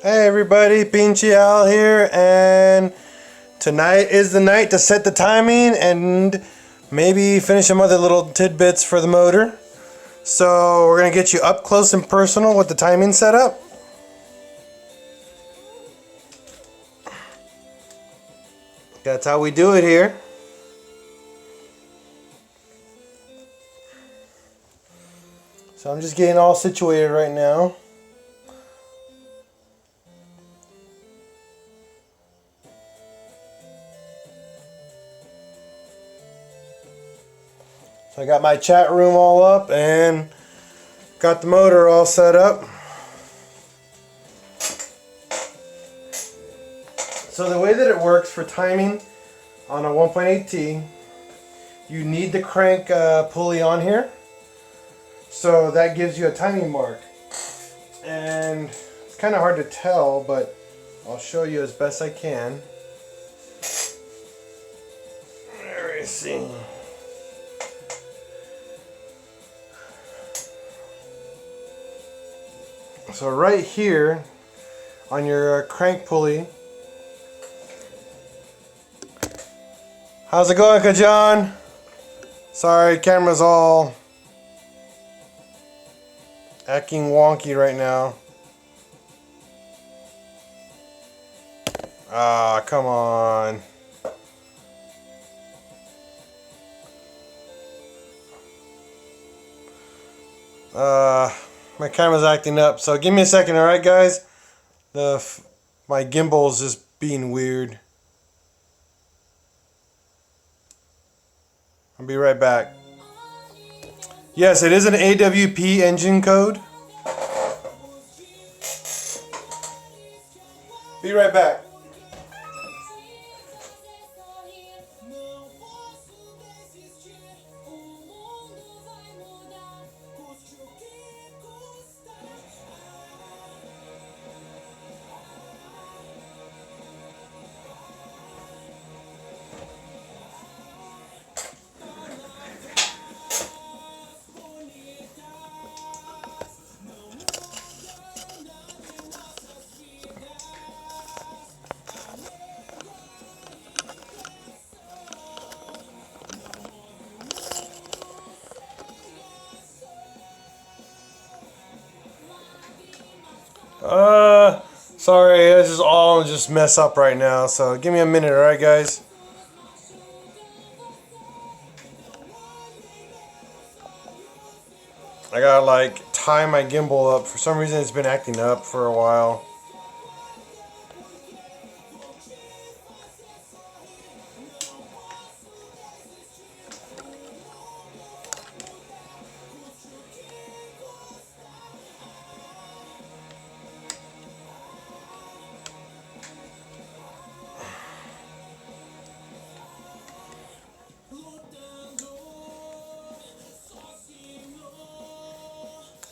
Hey everybody, PincheAls here, and tonight is the night to set the timing and maybe finish some other little tidbits for the motor. So we're going to get you up close and personal with the timing setup. That's how we do it here. So I'm just getting all situated right now. So I got my chat room all up and got the motor all set up. So the way that it works for timing on a 1.8T, you need the crank pulley on here. So that gives you a timing mark. And it's kind of hard to tell, but I'll show you as best I can. There you see. So right here on your crank pulley. How's it going, Kajan? Sorry, camera's all acting wonky right now. Ah, come on. My camera's acting up, so give me a second, alright guys? My gimbal's just being weird. I'll be right back. Yes, it is an AWP engine code. Be right back. Sorry, this is all just mess up right now, so give me a minute, alright guys? I gotta like tie my gimbal up. For some reason it's been acting up for a while.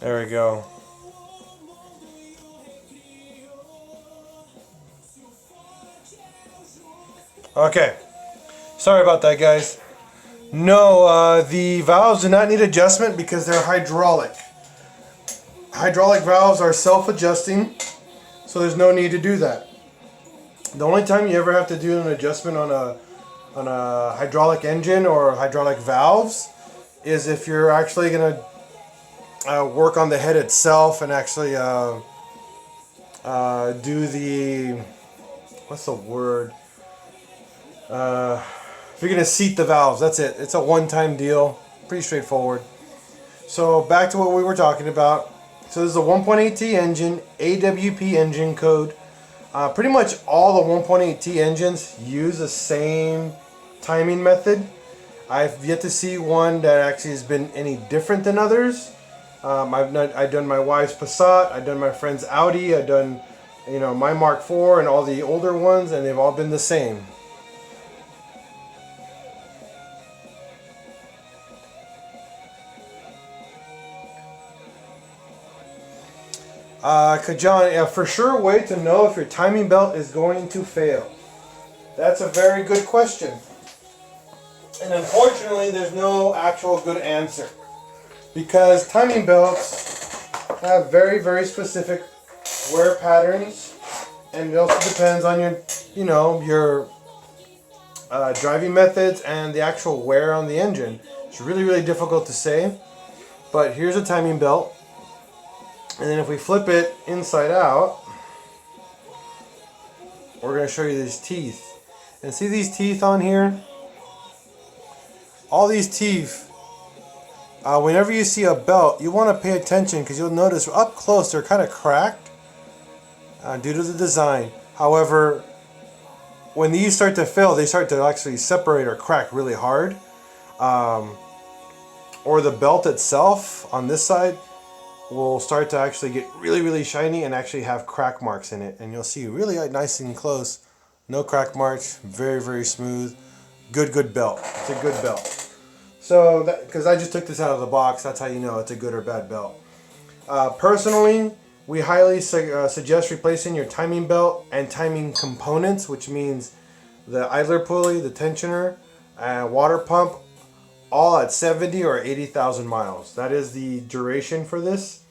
There we go. Okay. Sorry about that, guys. No, the valves do not need adjustment because they're hydraulic. Hydraulic valves are self-adjusting, so there's no need to do that. The only time you ever have to do an adjustment on a hydraulic engine or hydraulic valves is if you're actually going to work on the head itself and actually do the, what's the word? If you're going to seat the valves, that's it. It's a one-time deal. Pretty straightforward. So back to what we were talking about. So this is a 1.8T engine, AWP engine code. Pretty much all the 1.8T engines use the same timing method. I've yet to see one that actually has been any different than others. I've done my wife's Passat, I've done my friend's Audi, I've done, my Mark IV and all the older ones, and they've all been the same. Kajan, for sure way to know if your timing belt is going to fail. That's a very good question. And unfortunately, there's no actual good answer. Because timing belts have very, very specific wear patterns And it also depends on your, your driving methods and the actual wear on the engine. It's really, really difficult to say. But here's a timing belt. And then if we flip it inside out, we're going to show you these teeth. And see these teeth on here? All these teeth. Whenever you see a belt, you want to pay attention because you'll notice up close they're kind of cracked due to the design. However, when these start to fail, they start to actually separate or crack really hard. Or the belt itself on this side will start to actually get really, really shiny and actually have crack marks in it. And you'll see really nice and close. No crack marks. Very, very smooth. Good belt. It's a good belt. So, because I just took this out of the box, that's how you know it's a good or bad belt. Personally, we highly suggest replacing your timing belt and timing components, which means the idler pulley, the tensioner, and water pump, all at 70 or 80,000 miles. That is the duration for this,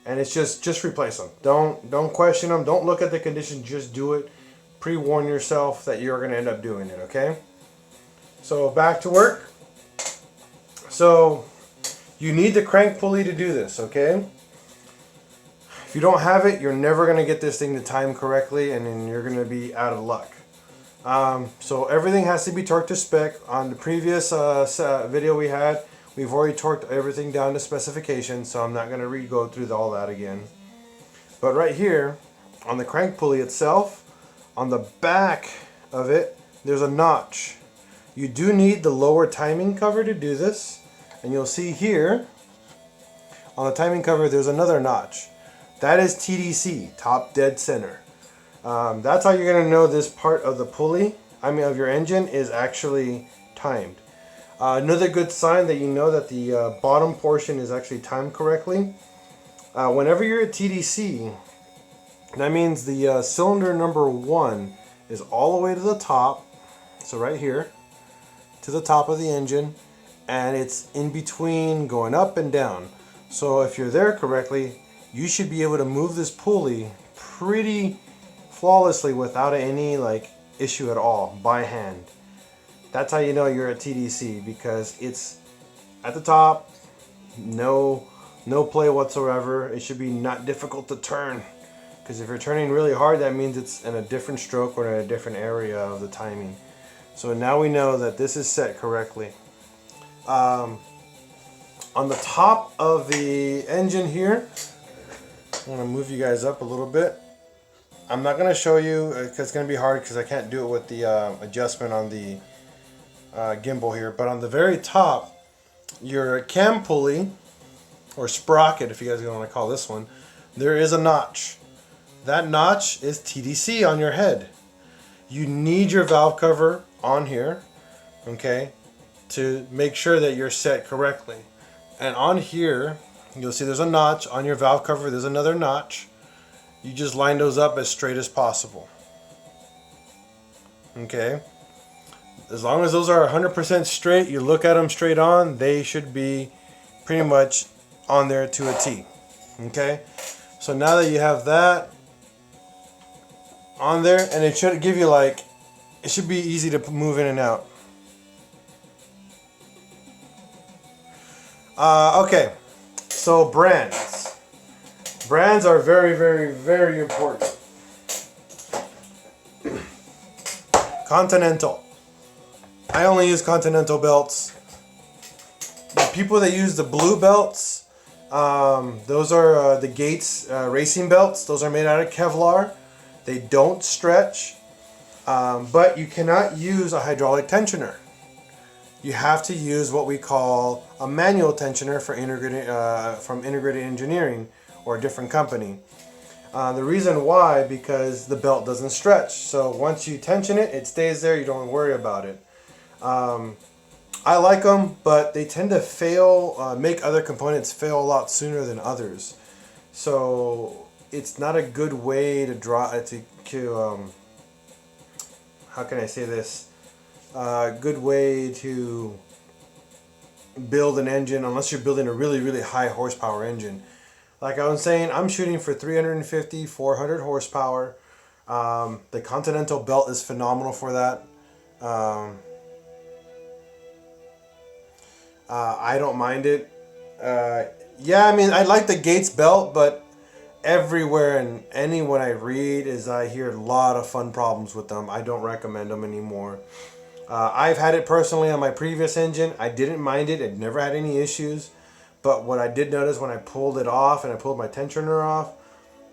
and it's just replace them. Don't question them. Don't look at the condition. Just do it. Pre-warn yourself that you're going to end up doing it. Okay. So back to work. So you need the crank pulley to do this. Okay. If you don't have it, you're never going to get this thing to time correctly, and then you're going to be out of luck. So everything has to be torqued to spec. On the previous video we had, we've already torqued everything down to specification, so I'm not going to go through all that again. But right here, on the crank pulley itself, on the back of it, there's a notch. You do need the lower timing cover to do this, and you'll see here, on the timing cover, there's another notch. That is TDC, top dead center. That's how you're going to know this part of the pulley, of your engine, is actually timed. Another good sign that you know that the bottom portion is actually timed correctly. Whenever you're at TDC, that means the cylinder number 1 is all the way to the top, so right here, to the top of the engine, and it's in between going up and down. So if you're there correctly, you should be able to move this pulley pretty flawlessly without any issue at all by hand. That's how you know you're at TDC, because it's at the top, no play whatsoever. It should be not difficult to turn, because if you're turning really hard, that means it's in a different stroke or in a different area of the timing. So now we know that this is set correctly. On the top of the engine here, I'm going to move you guys up a little bit. I'm not going to show you because it's going to be hard because I can't do it with the adjustment on the gimbal here. But on the very top, your cam pulley, or sprocket if you guys want to call this one, there is a notch. That notch is TDC on your head. You need your valve cover on here, okay, to make sure that you're set correctly. And on here, you'll see there's a notch on your valve cover. There's another notch. You just line those up as straight as possible. Okay? As long as those are 100% straight, you look at them straight on, they should be pretty much on there to a T. Okay? So now that you have that on there, and it should give you it should be easy to move in and out. Okay, so brands. Brands are very, very, very important. Continental. I only use Continental belts. The people that use the blue belts, those are the Gates racing belts. Those are made out of Kevlar. They don't stretch, but you cannot use a hydraulic tensioner. You have to use what we call a manual tensioner from Integrated Engineering, or a different company. The reason why, because the belt doesn't stretch. So once you tension it, it stays there. You don't worry about it. I like them, but they tend to fail, make other components fail a lot sooner than others. So it's not a good way to how can I say this? Good way to build an engine, unless you're building a really, really high horsepower engine. Like I was saying, I'm shooting for 350, 400 horsepower. The Continental belt is phenomenal for that. I don't mind it. Yeah, I mean, I like the Gates belt, but everywhere and anyone I read is I hear a lot of fun problems with them. I don't recommend them anymore. I've had it personally on my previous engine. I didn't mind it. It never had any issues. But what I did notice when I pulled it off and I pulled my tensioner off,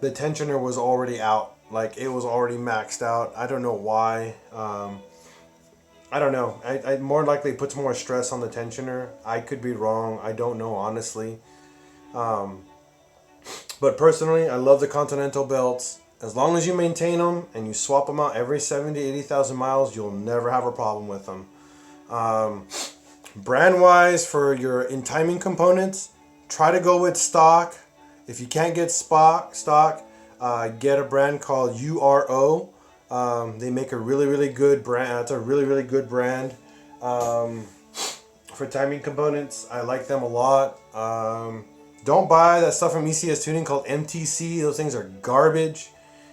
the tensioner was already out. Like, it was already maxed out. I don't know why. I don't know. I more likely puts more stress on the tensioner. I could be wrong. I don't know, honestly. But personally, I love the Continental belts. As long as you maintain them and you swap them out every 70, 80,000 miles, you'll never have a problem with them. Brand-wise, for your in-timing components, try to go with stock. If you can't get stock, get a brand called URO. They make a really, really good brand. It's a really, really good brand for timing components. I like them a lot. Don't buy that stuff from ECS Tuning called MTC. Those things are garbage.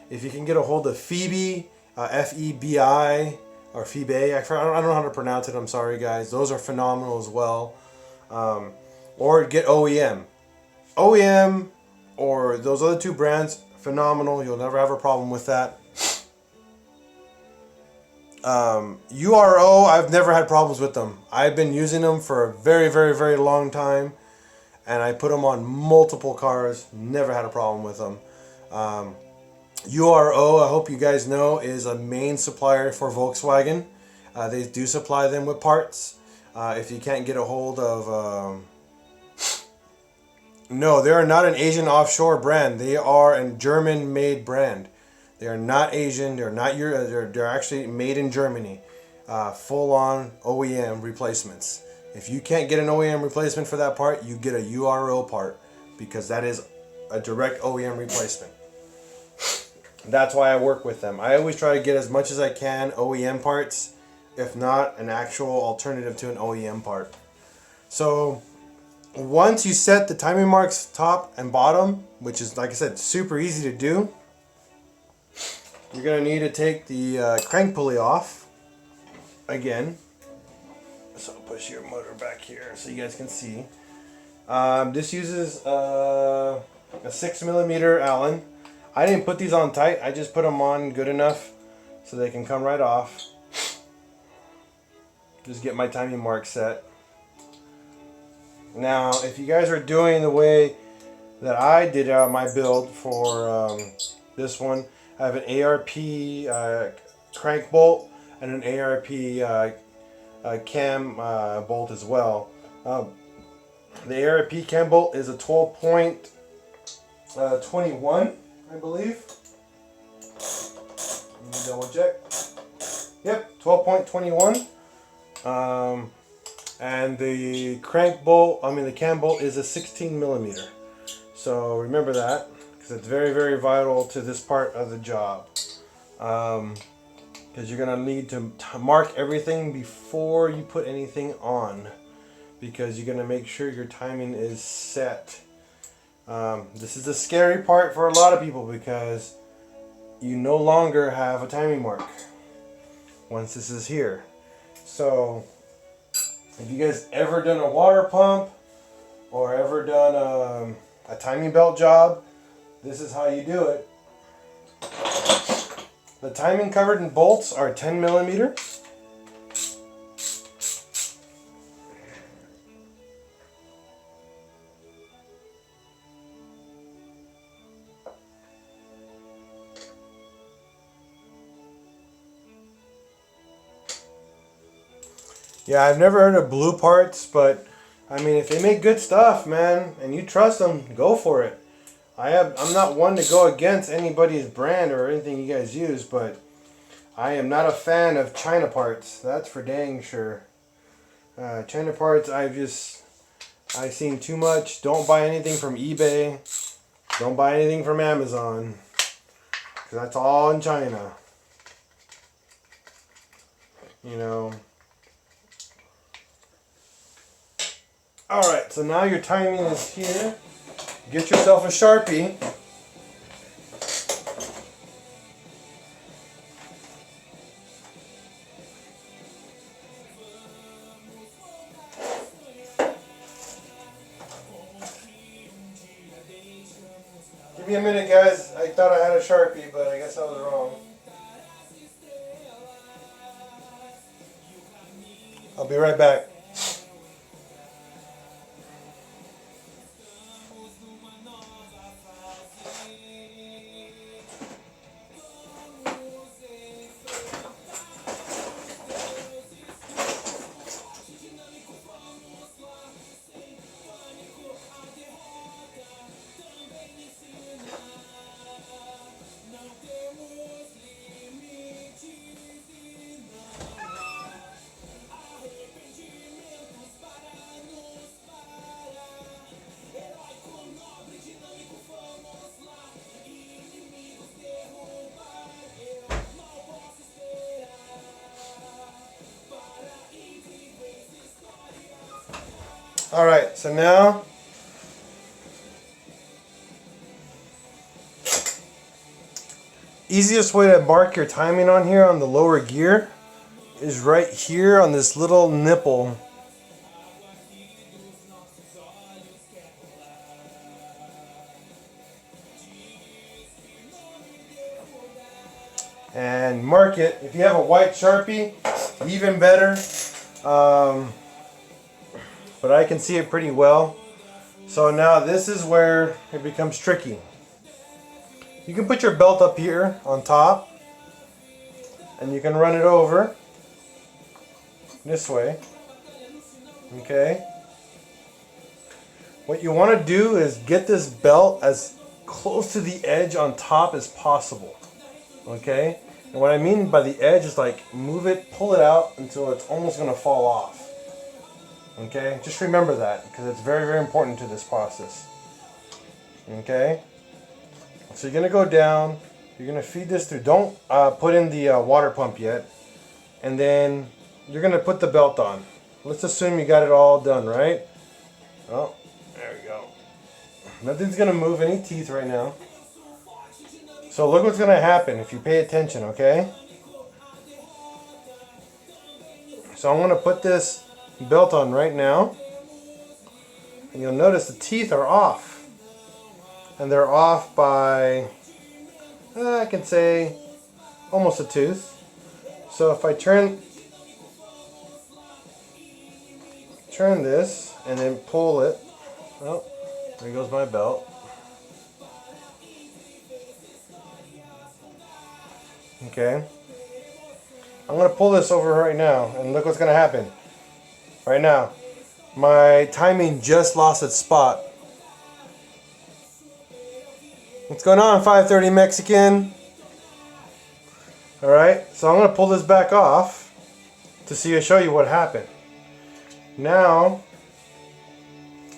If you can get a hold of Phoebe, Febi, or Phoebe, I don't know how to pronounce it. I'm sorry, guys. Those are phenomenal as well. Or get OEM. OEM or those other two brands, phenomenal. You'll never have a problem with that. URO, I've never had problems with them. I've been using them for a very, very, very long time. And I put them on multiple cars. Never had a problem with them. URO, I hope you guys know, is a main supplier for Volkswagen. They do supply them with parts. If you can't get a hold of... No, they are not an Asian offshore brand. They are a German-made brand. They are not Asian. They're not they're actually made in Germany. Full-on OEM replacements. If you can't get an OEM replacement for that part, you get a URO part because that is a direct OEM replacement. That's why I work with them. I always try to get as much as I can OEM parts, if not an actual alternative to an OEM part. So once you set the timing marks top and bottom, which is, like I said, super easy to do, you're going to need to take the crank pulley off again. So I'll push your motor back here so you guys can see. This uses a 6mm Allen. I didn't put these on tight. I just put them on good enough so they can come right off. Just get my timing mark set. Now, if you guys are doing the way that I did my build for this one, I have an ARP crank bolt and an ARP cam bolt as well. The ARP cam bolt is a 12.21, I believe. Let me double check. Yep, 12.21. And the crank bolt, the cam bolt is a 16mm. So remember that, because it's very, very vital to this part of the job. Because you're going to need to mark everything before you put anything on, because you're going to make sure your timing is set. This is the scary part for a lot of people, because you no longer have a timing mark once this is here. So if you guys ever done a water pump or ever done a timing belt job, this is how you do it. The timing covered in bolts are 10mm. Yeah, I've never heard of blue parts, but I mean, if they make good stuff, man, and you trust them, go for it. I'm not one to go against anybody's brand or anything you guys use, but I am not a fan of China parts. That's for dang sure. China parts, I've seen too much. Don't buy anything from eBay. Don't buy anything from Amazon, because that's all in China. You know. Alright, so now your timing is here. Get yourself a Sharpie. Give me a minute, guys. I thought I had a Sharpie, but I guess I was wrong. I'll be right back. Alright, so now easiest way to mark your timing on here on the lower gear is right here on this little nipple. And mark it. If you have a white Sharpie, even better. But I can see it pretty well. So now this is where it becomes tricky. You can put your belt up here on top, and you can run it over this way. Okay. What you want to do is get this belt as close to the edge on top as possible. Okay. And what I mean by the edge is like move it, pull it out until it's almost going to fall off. Okay, just remember that because it's very, very important to this process. Okay, so you're going to go down, you're going to feed this through. Don't put in the water pump yet. And then you're going to put the belt on. Let's assume you got it all done, right? Oh, there we go. Nothing's going to move any teeth right now. So look what's going to happen if you pay attention, okay? So I'm going to put this belt on right now, and you'll notice the teeth are off, and they're off by I can say almost a tooth. So if I turn this and then pull it, oh, there goes my belt. Okay, I'm going to pull this over right now, and look what's going to happen. Right now, my timing just lost its spot. What's going on, 530 Mexican? Alright, so I'm going to pull this back off to show you what happened. Now,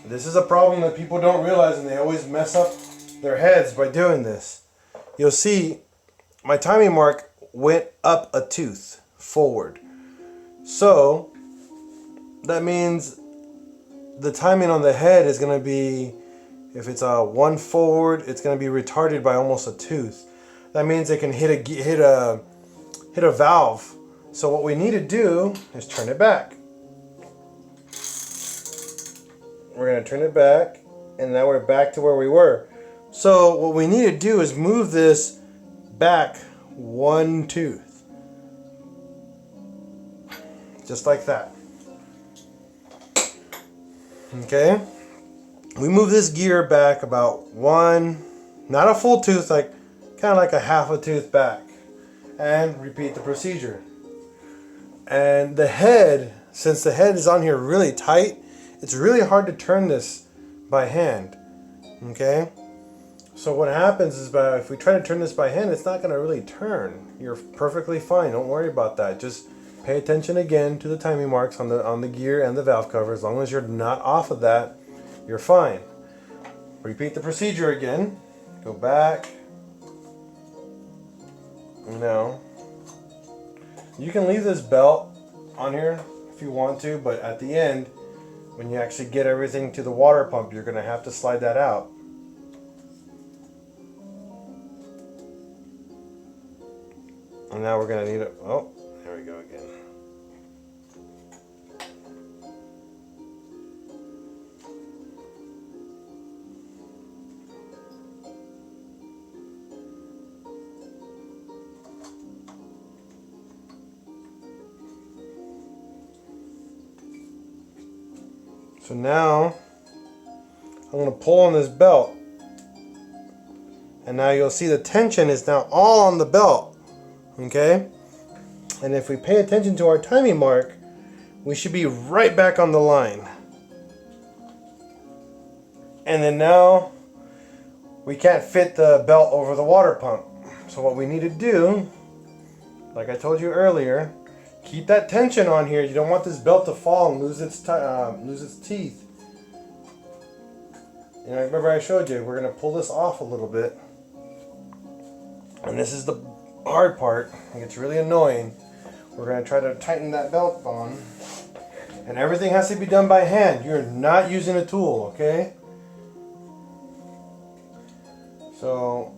this is a problem that people don't realize, and they always mess up their heads by doing this. You'll see my timing mark went up a tooth forward. So that means the timing on the head is going to be, if it's a one forward, it's going to be retarded by almost a tooth. That means it can hit a valve. So what we need to do is turn it back. We're going to turn it back, and now we're back to where we were. So what we need to do is move this back one tooth. Just like that. Okay, we move this gear back about one, not a full tooth, like kind of like a half a tooth back, and repeat the procedure. And the head, since the head is on here really tight, it's really hard to turn this by hand. Okay, so what happens is if we try to turn this by hand, it's not going to really turn. You're perfectly fine. Don't worry about that. Just pay attention again to the timing marks on the gear and the valve cover. As long as you're not off of that, you're fine. Repeat the procedure again. Go back. Now, you can leave this belt on here if you want to, but at the end, when you actually get everything to the water pump, you're going to have to slide that out. And now we're going to need it. Oh, there we go again. So now I'm going to pull on this belt. And now you'll see the tension is now all on the belt. Okay? And if we pay attention to our timing mark, we should be right back on the line. And then now we can't fit the belt over the water pump. So what we need to do, like I told you earlier, keep that tension on here. You don't want this belt to fall and lose its teeth. And I remember I showed you, we're going to pull this off a little bit. And this is the hard part. It gets really annoying. We're going to try to tighten that belt on. And everything has to be done by hand. You're not using a tool, okay? So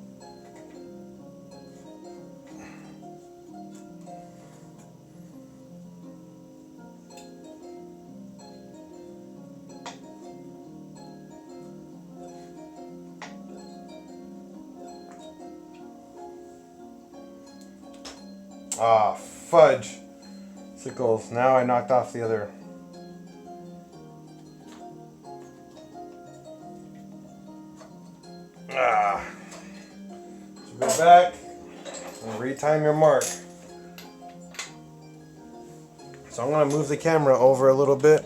fudge. Sickles. Now I knocked off the other. So go back and retime your mark. So I'm going to move the camera over a little bit.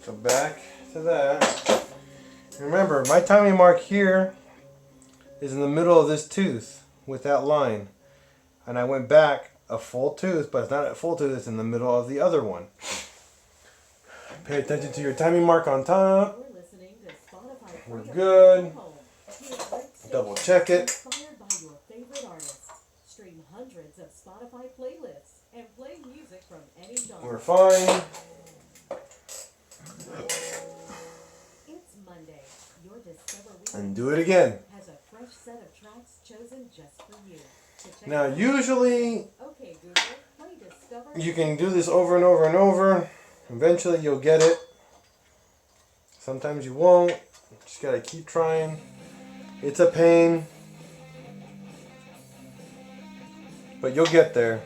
So back to that. Remember, my timing mark here is in the middle of this tooth with that line. And I went back a full tooth, but it's not a full tooth, it's in the middle of the other one. Pay attention to your timing mark on top. We're good. Double check it. We're fine. And do it again. Now usually you can do this over and over and over. Eventually you'll get it. Sometimes you won't. Just gotta keep trying. It's a pain, but you'll get there.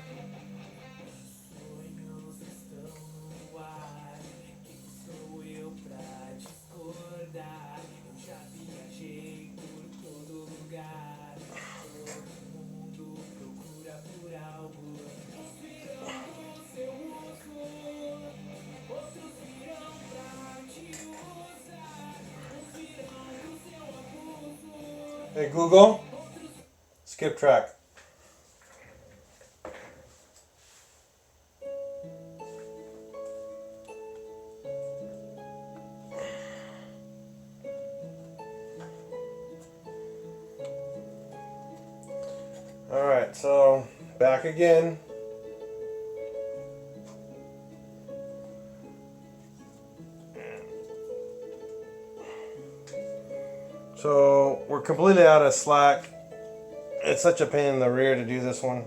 Hey Google, skip track. Alright, so back again. So we're completely out of slack. It's such a pain in the rear to do this one.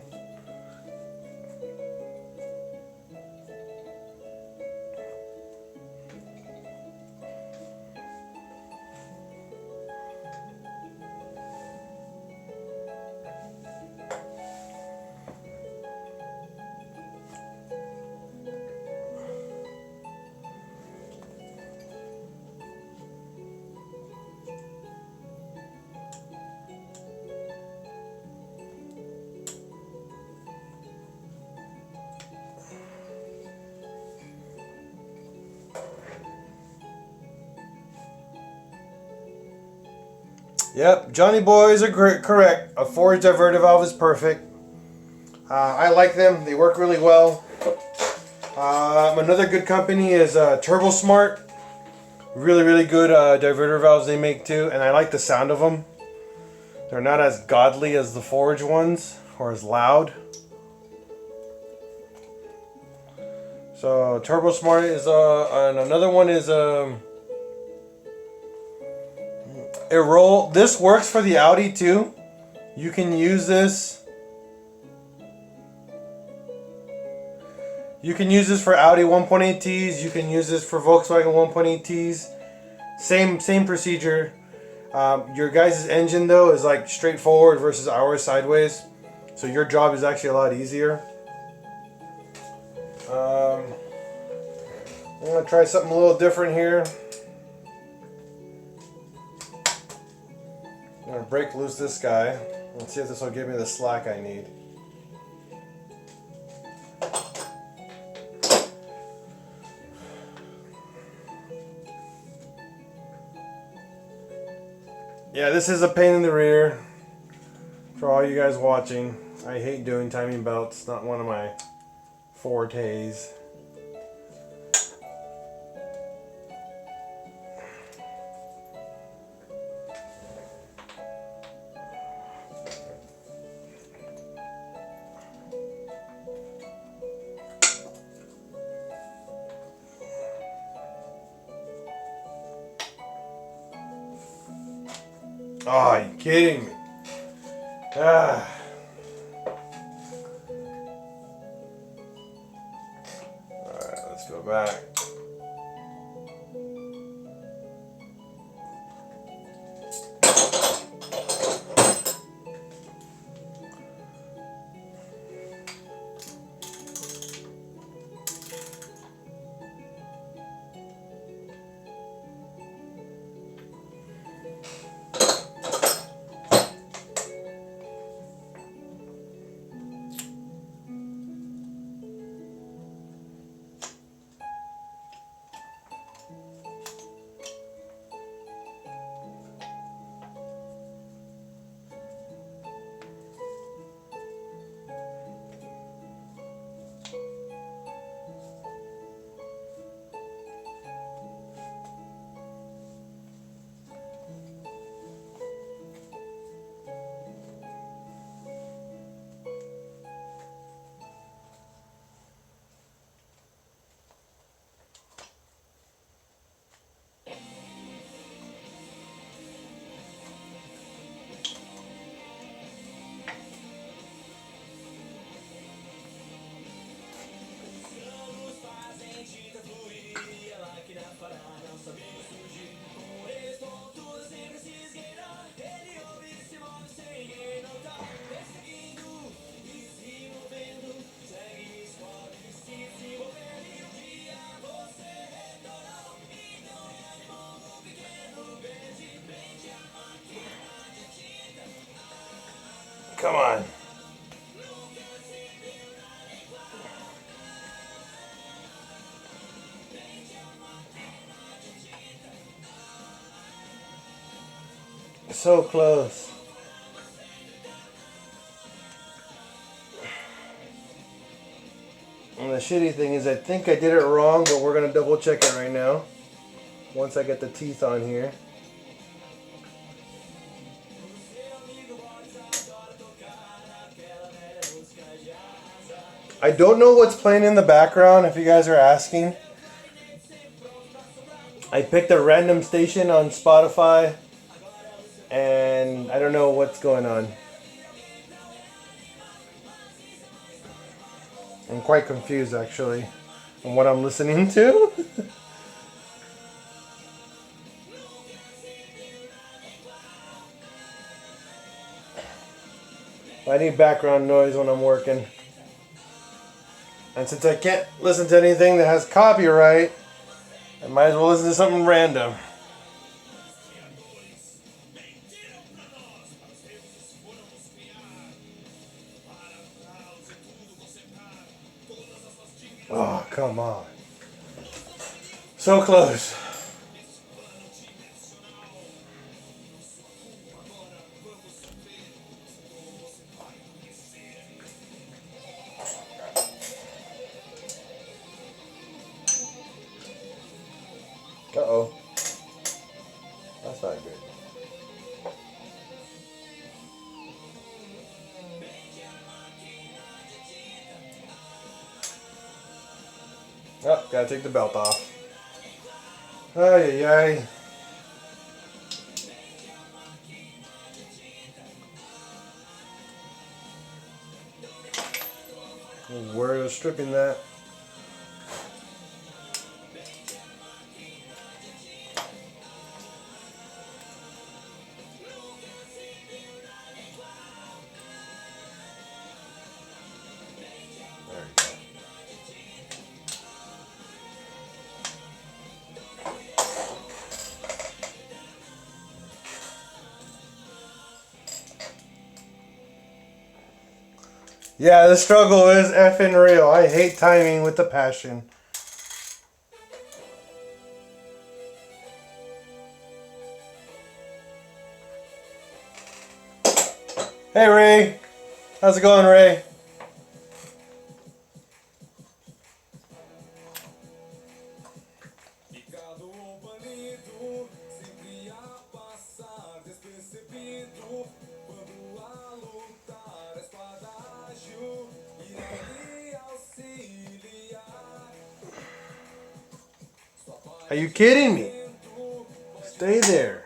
Yep, Johnny boys are correct. A forged diverter valve is perfect. I like them. They work really well. Another good company is TurboSmart. Really, really good diverter valves they make too. And I like the sound of them. They're not as godly as the forged ones or as loud. So TurboSmart is and another one is This works for the Audi too. You can use this You can use this for Audi 1.8Ts. You can use this for Volkswagen 1.8Ts. Same procedure. Your guys' engine though is like straightforward versus ours sideways. So your job is actually a lot easier. I'm gonna try something a little different here. I'm gonna break loose this guy. Let's see if this will give me the slack I need. Yeah, this is a pain in the rear for all you guys watching. I hate doing timing belts, not one of my fortes. Oh, are you kidding me? Ah. Alright, let's go back. Come on. So close. And the shitty thing is I think I did it wrong, but we're going to double check it right now. Once I get the teeth on here. I don't know what's playing in the background, if you guys are asking. I picked a random station on Spotify, and I don't know what's going on. I'm quite confused, actually, on what I'm listening to. I need background noise when I'm working. And since I can't listen to anything that has copyright, I might as well listen to something random. Oh, come on. So close. Uh-oh. That's not good. Oh, gotta take the belt off. Ay, ay, ay. I was worried of stripping that. Yeah, the struggle is effing real. I hate timing with the passion. Hey Ray, how's it going, Ray? Are you kidding me? Stay there.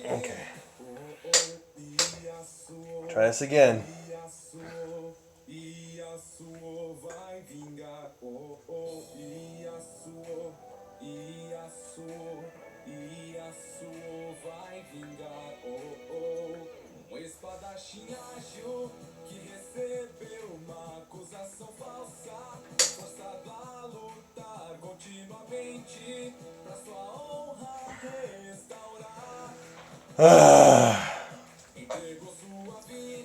Okay. Try this again.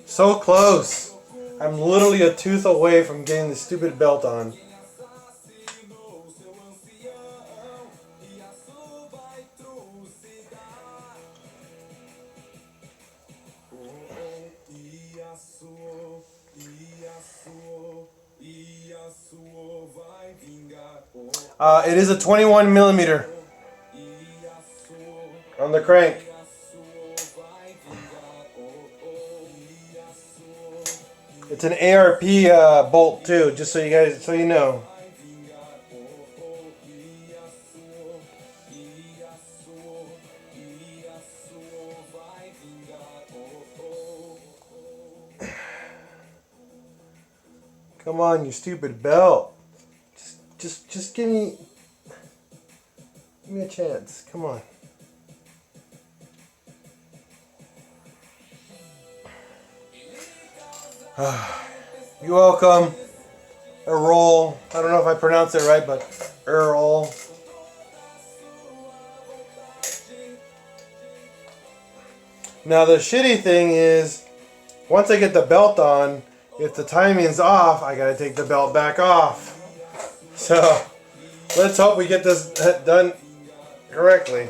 So close. I'm literally a tooth away from getting the stupid belt on. It is a 21 millimeter on the crank. It's an ARP bolt too, just so you know. Come on, you stupid belt. Just give me a chance. Come on. You're welcome. Earl. I don't know if I pronounced it right, but Earl. Now the shitty thing is, once I get the belt on, if the timing's off, I gotta take the belt back off. So, let's hope we get this done correctly.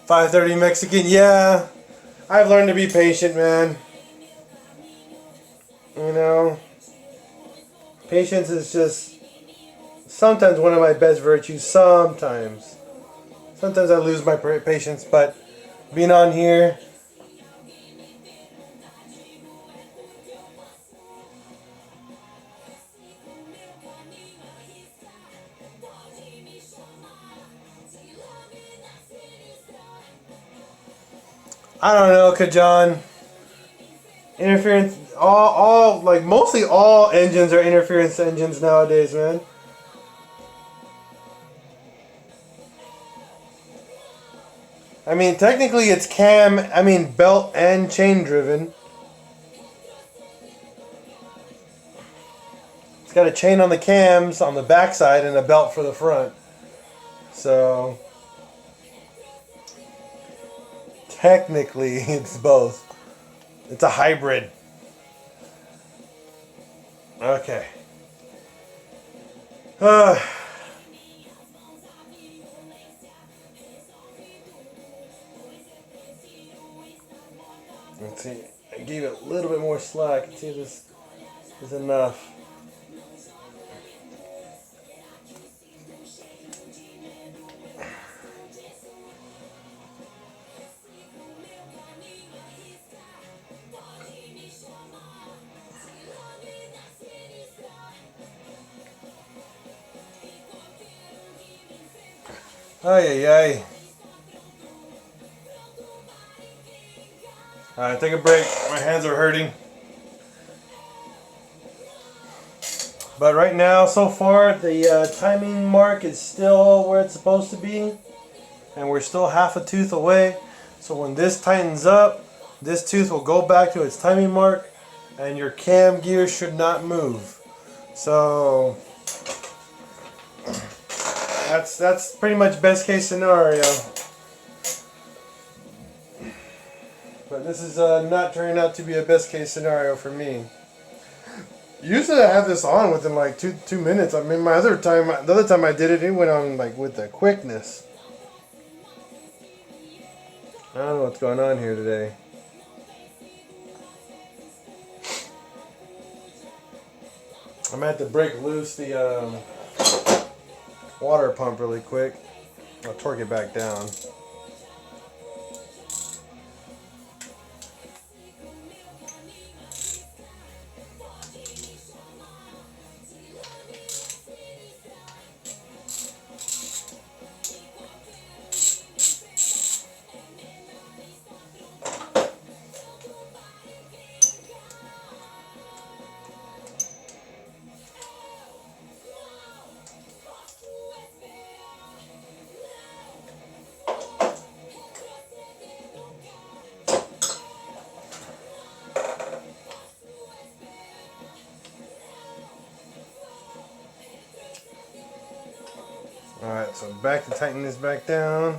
$5.30 Mexican, yeah. I've learned to be patient, man. You know, patience is just sometimes one of my best virtues. Sometimes I lose my patience, but being on here, I don't know, Kajan. Interference, like mostly all engines are interference engines nowadays, man. I mean, technically it's belt and chain driven. It's got a chain on the cams on the backside and a belt for the front. So technically it's both. It's a hybrid. Okay. see if this is enough. Ay, ay, ay. Alright, take a break. My hands are hurting. But right now, so far, the timing mark is still where it's supposed to be. And we're still half a tooth away. So when this tightens up, this tooth will go back to its timing mark. And your cam gear should not move. So that's pretty much best case scenario. But this is not turning out to be a best case scenario for me. Usually I have this on within like two minutes. I mean, the other time I did it, it went on like with the quickness. I don't know what's going on here today. I'm gonna have to break loose the water pump really quick. I'll torque it back down. Alright, so back to tighten this back down.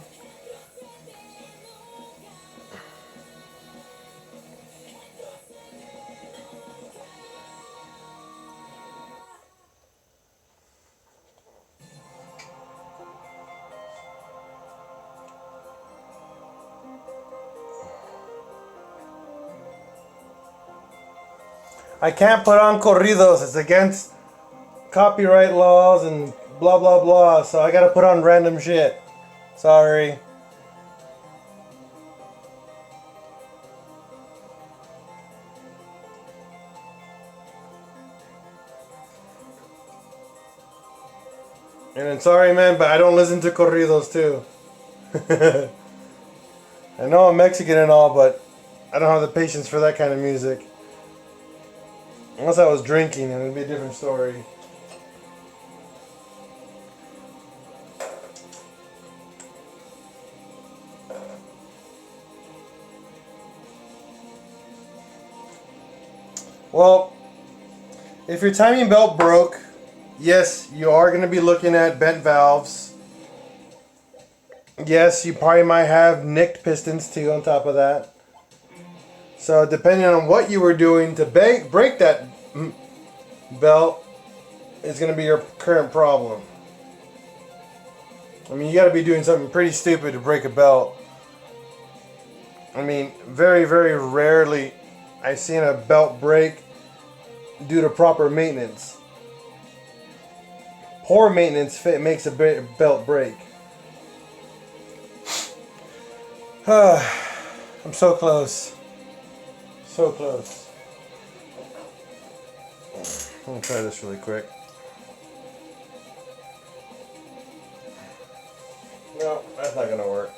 I can't put on corridos. It's against copyright laws and blah blah blah. So I gotta put on random shit. Sorry. And I'm sorry, man, but I don't listen to corridos too. I know I'm Mexican and all, but I don't have the patience for that kind of music. Unless I was drinking, and it'd be a different story. Well, if your timing belt broke, yes, you are going to be looking at bent valves. Yes, you probably might have nicked pistons too on top of that. So depending on what you were doing to break that belt is going to be your current problem. I mean, you got to be doing something pretty stupid to break a belt. I mean, very, very rarely I've seen a belt break due to proper maintenance. Poor maintenance makes a belt break. I'm so close. So close. I'm going to try this really quick. No, that's not going to work.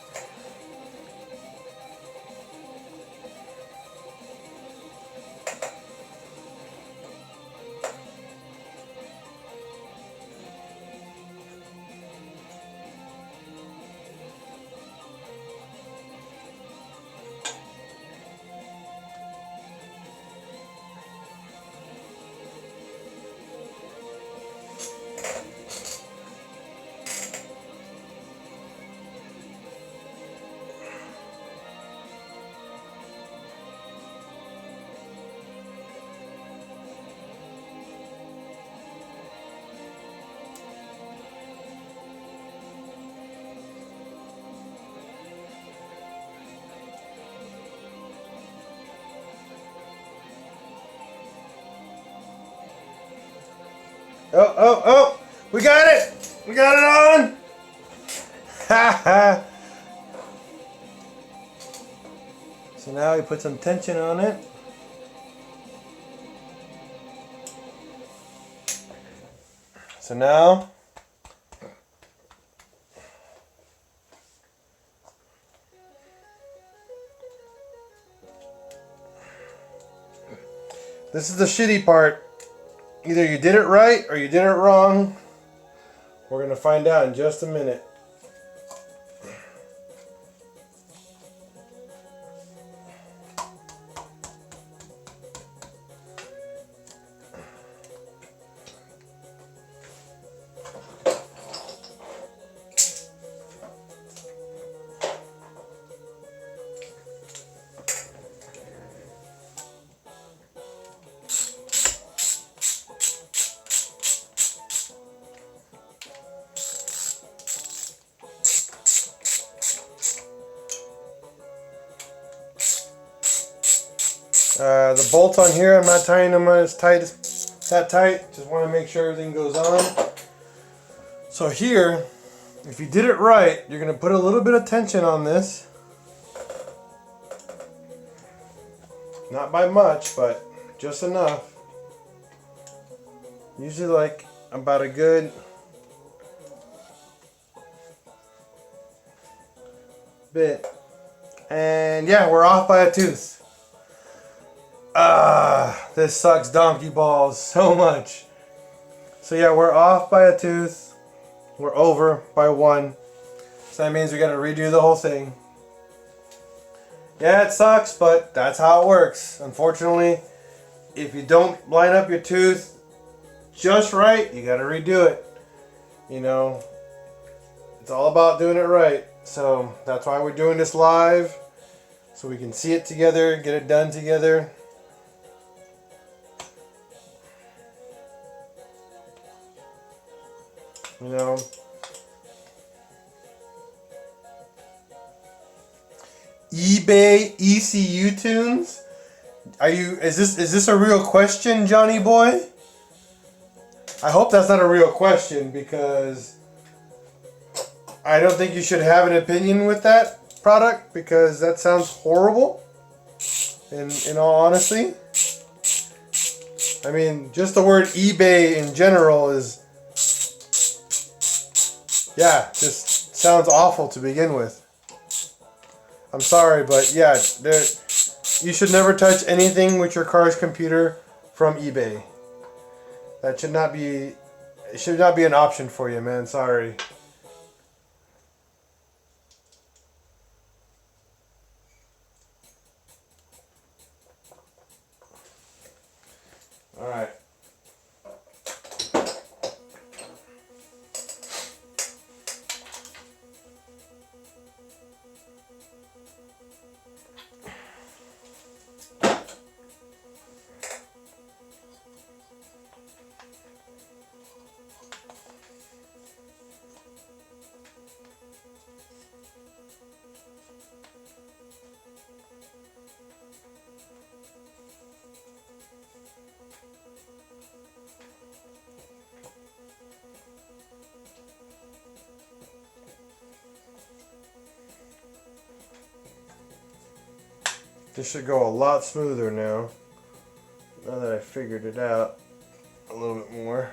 Oh, oh, oh! We got it! We got it on! Ha ha! So now we put some tension on it. So now this is the shitty part. Either you did it right or you did it wrong. We're gonna find out in just a minute. The bolts on here, I'm not tying them as tight as that tight. Just want to make sure everything goes on. So here, if you did it right, you're going to put a little bit of tension on this. Not by much, but just enough. Usually like about a good bit. And yeah, we're off by a tooth. This sucks donkey balls so much. So yeah, we're off by a tooth. We're over by one. So that means we gotta redo the whole thing. Yeah, it sucks, but that's how it works. Unfortunately, if you don't line up your tooth just right, you gotta redo it. You know, it's all about doing it right. So that's why we're doing this live, so we can see it together, get it done together. You know, eBay ECU tunes. Is this a real question, Johnny boy? I hope that's not a real question, because I don't think you should have an opinion with that product, because that sounds horrible. In all honesty, I mean, just the word eBay in general is, yeah, just sounds awful to begin with. I'm sorry, but yeah, you should never touch anything with your car's computer from eBay. That should not be, it should not be an option for you, man. Sorry. All right. This should go a lot smoother now that I figured it out a little bit more.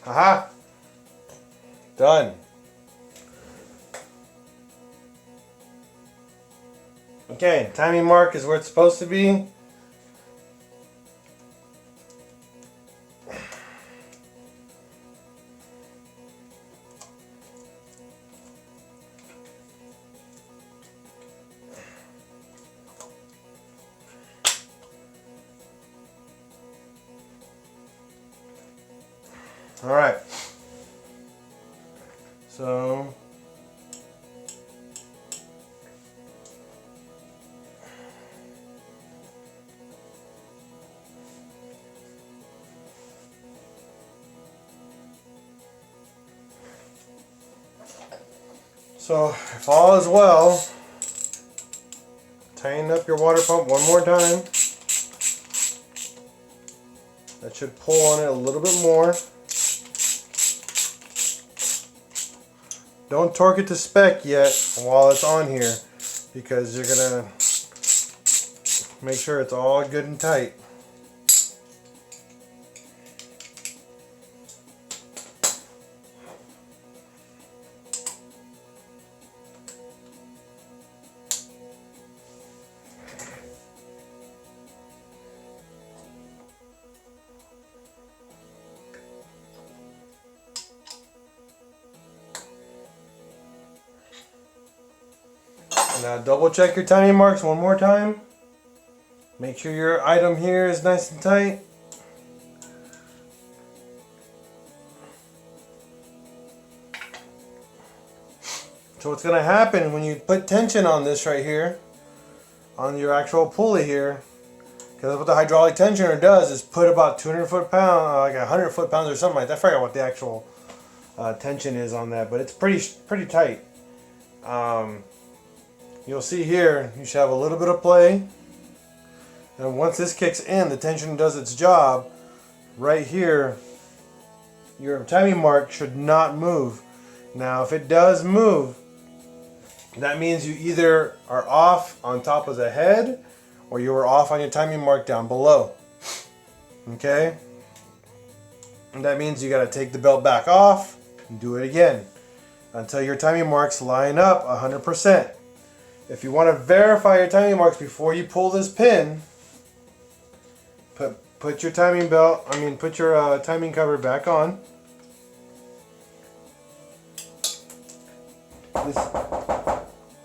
Haha! Done. Okay, timing mark is where it's supposed to be. All right. So So if all is well, tighten up your water pump one more time. That should pull on it a little bit more. Don't torque it to spec yet while it's on here, because you're gonna make sure it's all good and tight. Now double check your timing marks one more time. Make sure your item here is nice and tight. So what's going to happen when you put tension on this right here, on your actual pulley here, because what the hydraulic tensioner does is put about 200 foot-pounds, like 100 foot-pounds or something like that. I forgot what the actual tension is on that, but it's pretty tight. You'll see here, you should have a little bit of play. And once this kicks in, the tension does its job. Right here, your timing mark should not move. Now, if it does move, that means you either are off on top of the head, or you are off on your timing mark down below. Okay? And that means you got to take the belt back off and do it again until your timing marks line up 100%. If you want to verify your timing marks before you pull this pin, put your timing belt, put your timing cover back on.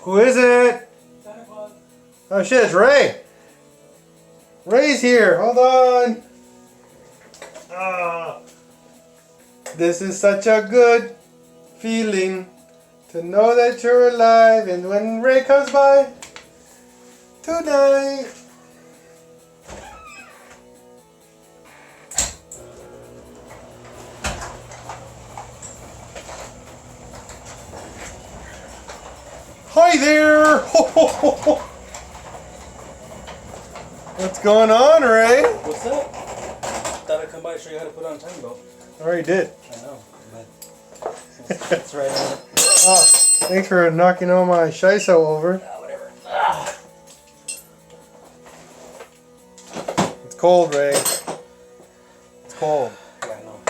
Who is it? Santa Claus. Oh shit, it's Ray. Ray's here. Hold on. This is such a good feeling to know that you're alive, and when Ray comes by tonight. Hi there! What's going on, Ray? What's up? Thought I'd come by and show you how to put on a timing belt. I already did. I know, but it's right on it. Oh, thanks for knocking all my shiso over. Whatever. It's cold, Ray. It's cold. Yeah, I know.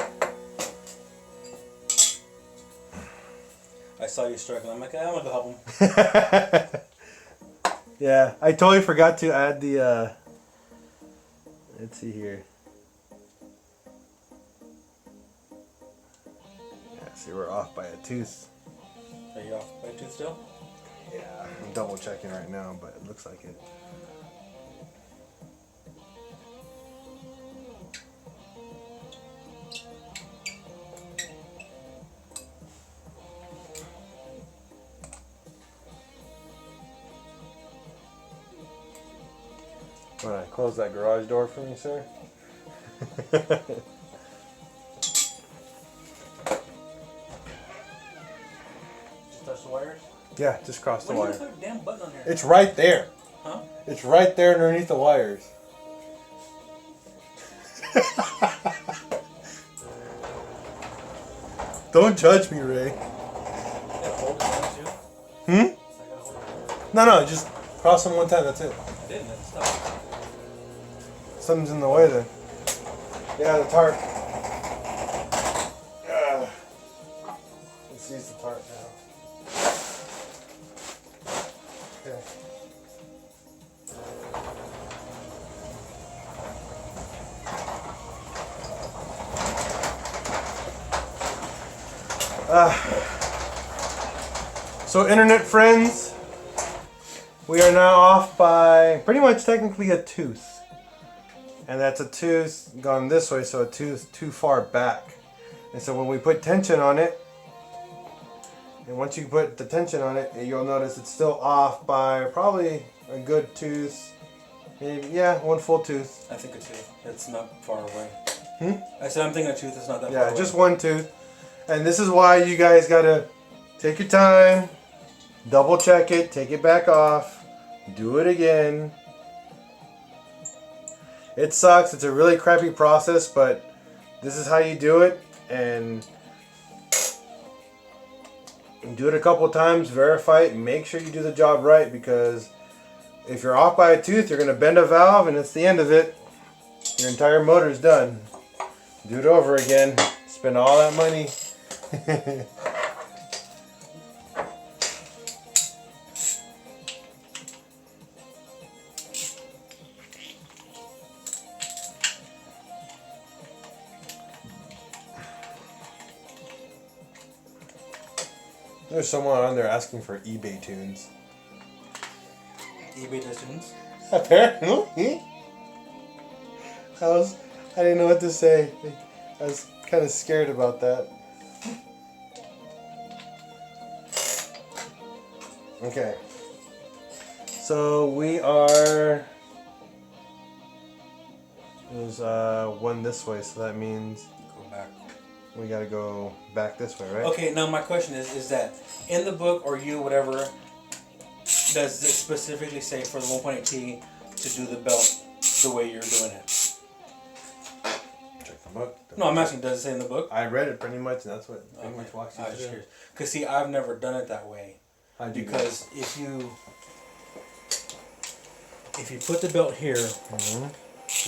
I saw you struggling. I'm like, I'm gonna go help him. Yeah, I totally forgot to add the, let's see here. Yeah, see, we're off by a tooth. Are you off by a tooth still? Yeah, I'm double checking right now, but it looks like it. Want to close that garage door for me, sir? Just touch the wires? Yeah, just cross the wire. Why do you put a damn button on here? It's right there. Huh? It's right there underneath the wires. Don't judge me, Ray. You gotta hold it down too? Hmm? So I gotta hold it down. No, just cross them one time, that's it. I didn't, that's stuff. Something's in the way then. Yeah, the tarp. Let's use the tarp now. Okay. So internet friends, we are now off by pretty much technically a tooth. And that's a tooth gone this way, so a tooth too far back. And so when we put tension on it, and once you put the tension on it, you'll notice it's still off by probably a good tooth. Maybe, yeah, one full tooth. I think a tooth. It's not far away. Hmm? I said I'm thinking a tooth is not that far Yeah, away. just one tooth. And this is why you guys gotta take your time, double check it, take it back off, do it again. It sucks. It's a really crappy process, but this is how you do it, and do it a couple times, verify it, and make sure you do the job right, because if you're off by a tooth, you're going to bend a valve, and it's the end of it. Your entire motor's done. Do it over again. Spend all that money. There's someone on there asking for eBay tunes. eBay does tunes? Apparently. I didn't know what to say. I was kind of scared about that. Okay. So we are... There's one this way, so that means... Go back. We gotta go back this way, right? Okay, now my question is that in the book or you, whatever, does it specifically say for the 1.8T to do the belt the way you're doing it? Check the book. No, I'm asking, does it say in the book? I read it pretty much, and that's what pretty much walks you I was just through. curious. Because, see, I've never done it that way. How'd you do Because if you put the belt here,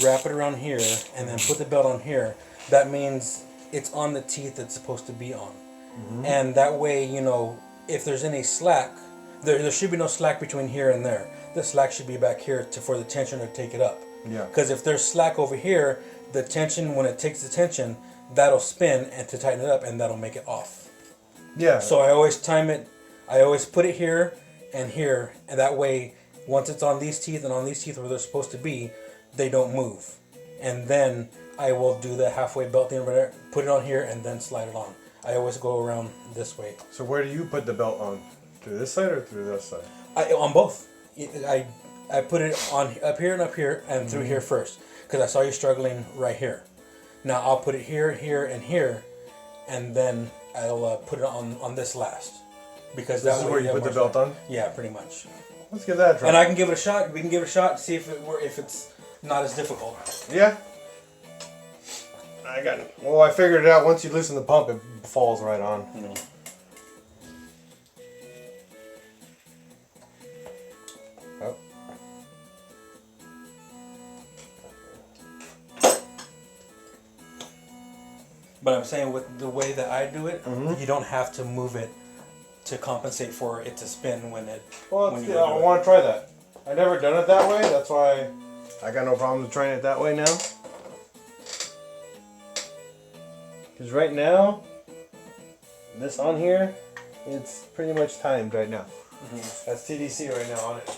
wrap it around here, and then put the belt on here, that means it's on the teeth it's supposed to be on. And that way, you know, if there's any slack, there should be no slack between here and there. The slack should be back here for the tension to take it up. Yeah. Because if there's slack over here, the tension, when it takes the tension, that'll spin and to tighten it up, and that'll make it off. Yeah. So I always time it, I always put it here, and that way, once it's on these teeth and on these teeth where they're supposed to be, they don't move. And then I will do the halfway belt thing over there, put it on here, and then slide it on. I always go around this way. So where do you put the belt on? Through this side or through this side? On both. I put it on up here, and through here first, because I saw you struggling right here. Now I'll put it here, here, and here, and then I'll put it on this last. Because This is where you put the belt on? Yeah, pretty much. Let's give that a try. And I can give it a shot. We can give it a shot and see if it's not as difficult. Yeah. I got it. Well, I figured it out. Once you loosen the pump, it falls right on. Oh. But I'm saying with the way that I do it, you don't have to move it to compensate for it to spin when it. Well, when I want to try that. I never done it that way. That's why I got no problem trying it that way now. Because right now, this on here, it's pretty much timed right now. That's TDC right now on it.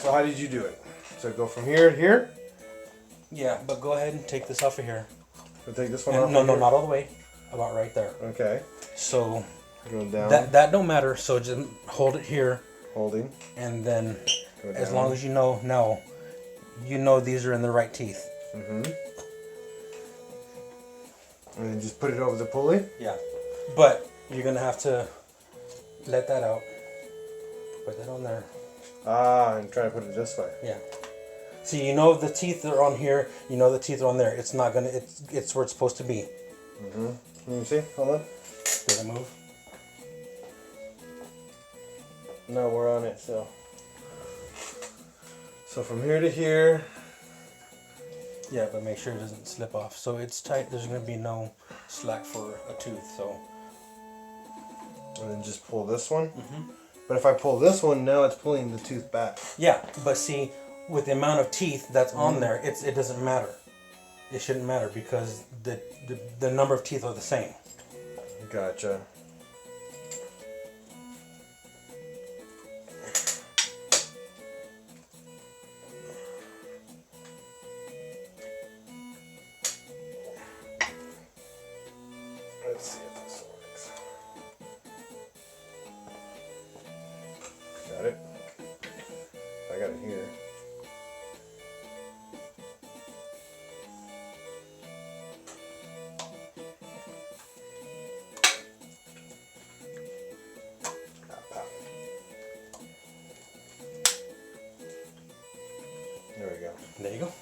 So how did you do it? So go from here to here? Yeah, but go ahead and take this off of here. So take this one off. No, not all the way. About right there. Okay. So Going down. that don't matter. So just hold it here, Holding. and then Go as down. long as you know these are in the right teeth. And then just put it over the pulley. Yeah, but you're gonna have to let that out. Put that on there. And try to put it this way. Yeah. See, you know the teeth are on here. You know the teeth are on there. It's not gonna. It's where it's supposed to be. Can you see? Hold on. Did it move? No, we're on it still. So from here to here. Yeah, but make sure it doesn't slip off. So it's tight. There's gonna be no slack for a tooth. So. And then just pull this one. But if I pull this one, now it's pulling the tooth back. Yeah, but see, with the amount of teeth that's on there, it doesn't matter. It shouldn't matter because the number of teeth are the same. Gotcha. Let's see if this works. Got it? I got it here. Pow, pow. There you go.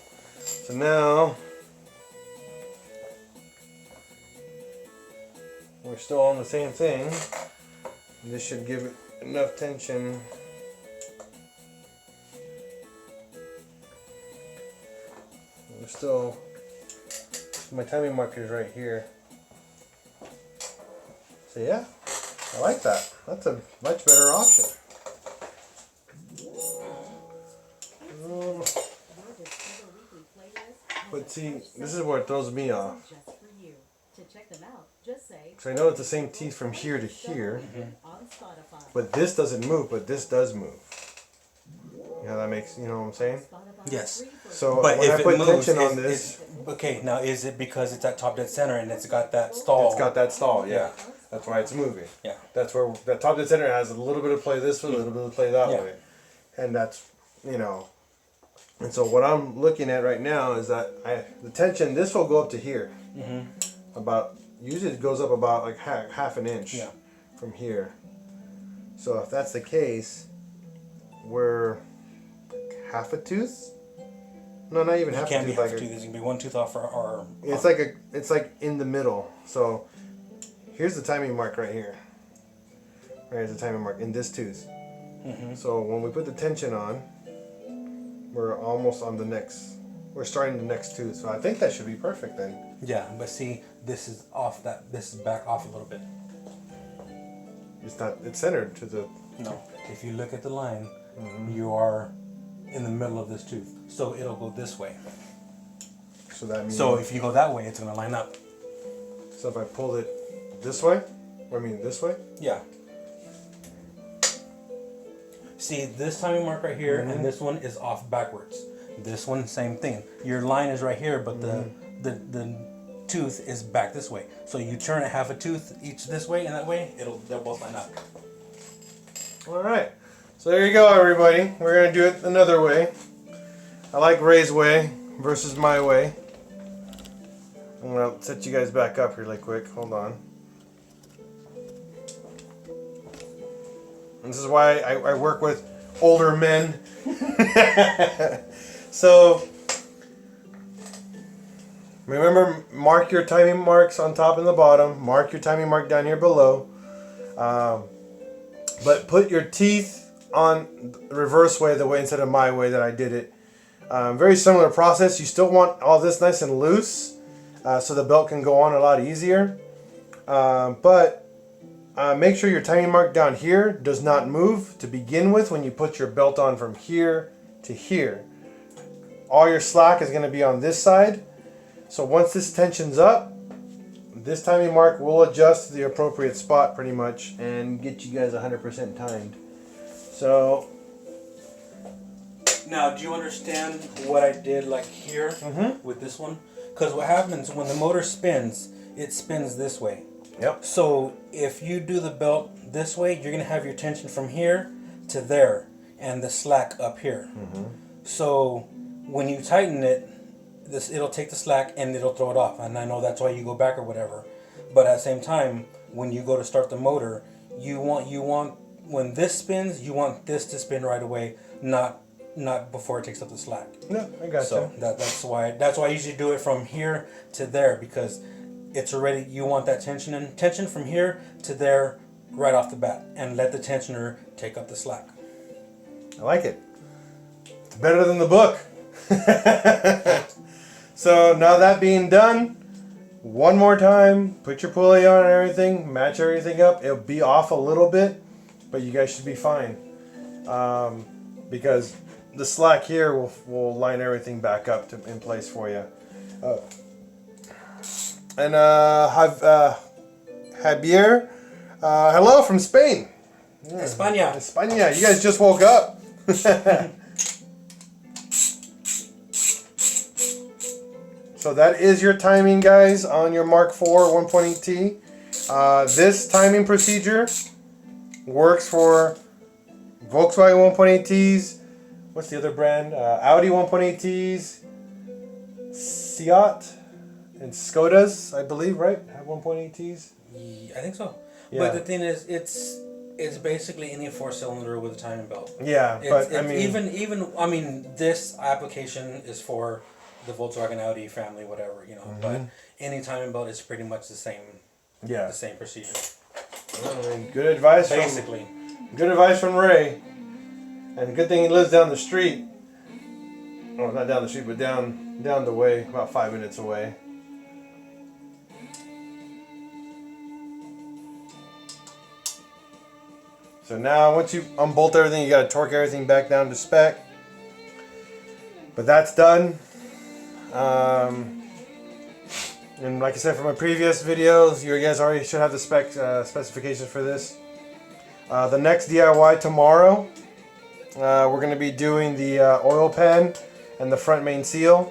So now we're still on the same thing. This should give it enough tension. We're still, my timing marker is right here. So yeah, I like that. That's a much better option. But see, this is where it throws me off. So I know it's the same teeth from here to here, but this doesn't move, but this does move. You know that makes, you know what I'm saying? Yes. So But when if I it put moves, tension on this, okay, now is it because it's at top dead center and it's got that stall? it's got that stall, yeah. That's why it's moving. Yeah. That's where that top dead center has a little bit of play this way, a little bit of play that Yeah. way. And that's, you know, and so what I'm looking at right now is that the tension, this will go up to here. About, usually it goes up about like half an inch from here. So if that's the case, we're half a tooth? No, not even half a Can't be tooth. half Like a tooth. There's gonna be one tooth off our it's like in the middle. So here's the timing mark right here. Here's the timing mark in this tooth. So when we put the tension on, we're almost on the next. We're starting the next tooth. So I think that should be perfect then. Yeah, but see, this is off that. This is back off a little bit. It's not. It's centered to the. No, if you look at the line, you are in the middle of this tooth, so it'll go this way. So that means. So if you go that way, it's gonna line up. So if I pulled it this way, or I mean this way. Yeah. See, this timing mark right here and this one is off backwards. This one, same thing. Your line is right here, but the tooth is back this way. So you turn it half a tooth each this way and that way, they'll both line up. All right. So there you go, everybody. We're gonna do it another way. I like Ray's way versus my way. I'm gonna set you guys back up really quick. Hold on. This is why I work with older men. So remember, mark your timing marks on top and the bottom. Mark your timing mark down here below. But put your teeth on the reverse way, the way instead of my way that I did it. Very similar process. You still want all this nice and loose, so the belt can go on a lot easier. But make sure your timing mark down here does not move to begin with when you put your belt on from here to here. All your slack is going to be on this side. So once this tension's up, this timing mark will adjust to the appropriate spot pretty much and get you guys 100% timed. So now, do you understand what I did like here with this one? Because what happens when the motor spins, it spins this way. Yep. So if you do the belt this way, you're going to have your tension from here to there and the slack up here. So when you tighten it, it'll take the slack and it'll throw it off. And I know that's why you go back or whatever. But at the same time, when you go to start the motor, you want when this spins, you want this to spin right away, not before it takes up the slack. No, I got So that's why I usually do it from here to there, because it's already, you want that tension from here to there right off the bat, and let the tensioner take up the slack. I like it. It's better than the book. So now that being done, one more time, put your pulley on and everything, match everything up. It'll be off a little bit, but you guys should be fine. Because the slack here will line everything back up in place for you. Javier, hello from Spain. España. España, you guys just woke up. So that is your timing, guys, on your Mark IV 1.8T. This timing procedure works for Volkswagen 1.8Ts. What's the other brand? Audi 1.8Ts, Seat, and Skodas, I believe, right? Have 1.8Ts. I think so. Yeah. But the thing is, It's basically any 4-cylinder with a timing belt. Yeah, but I mean, even this application is for the Volkswagen Audi family, whatever, you know. But any timing belt is pretty much the same. Yeah. The same procedure. I mean, good advice. Basically. Good advice from Ray. And good thing he lives down the street. Oh, not down the street, but down the way, about 5 minutes away. So now, once you unbolt everything, you got to torque everything back down to spec. But that's done. And like I said from my previous videos, you guys already should have the specifications for this. The next DIY tomorrow, we're going to be doing the oil pan and the front main seal.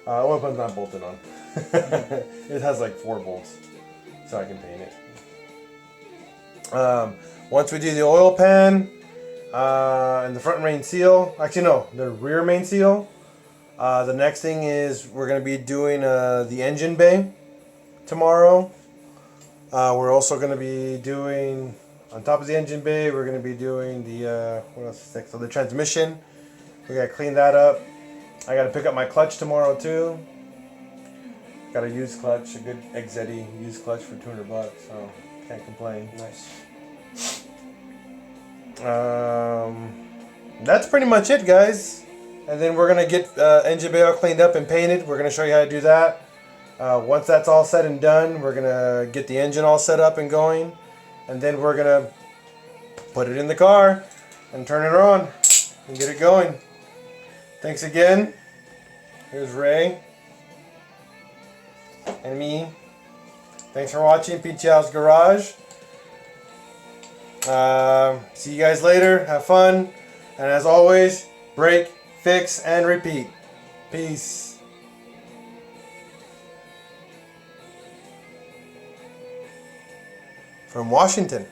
Oil pan's not bolted on. It has like 4 bolts, so I can paint it. Once we do the oil pan and the front main seal, actually no, the rear main seal, the next thing is we're going to be doing the engine bay tomorrow. We're also going to be doing, on top of the engine bay, we're going to be doing the, what else is next? So the transmission, we got to clean that up. I got to pick up my clutch tomorrow too. Got a used clutch, a good XZE used clutch for $200, so can't complain. Nice. That's pretty much it, guys. And then we're gonna get engine bay all cleaned up and painted. We're gonna show you how to do that. Once that's all said and done, we're gonna get the engine all set up and going, and then we're gonna put it in the car and turn it on and get it going. Thanks again. Here's Ray and me. Thanks for watching PincheAls Garage. See you guys later. Have fun. And as always, break, fix, and repeat. Peace. From Washington.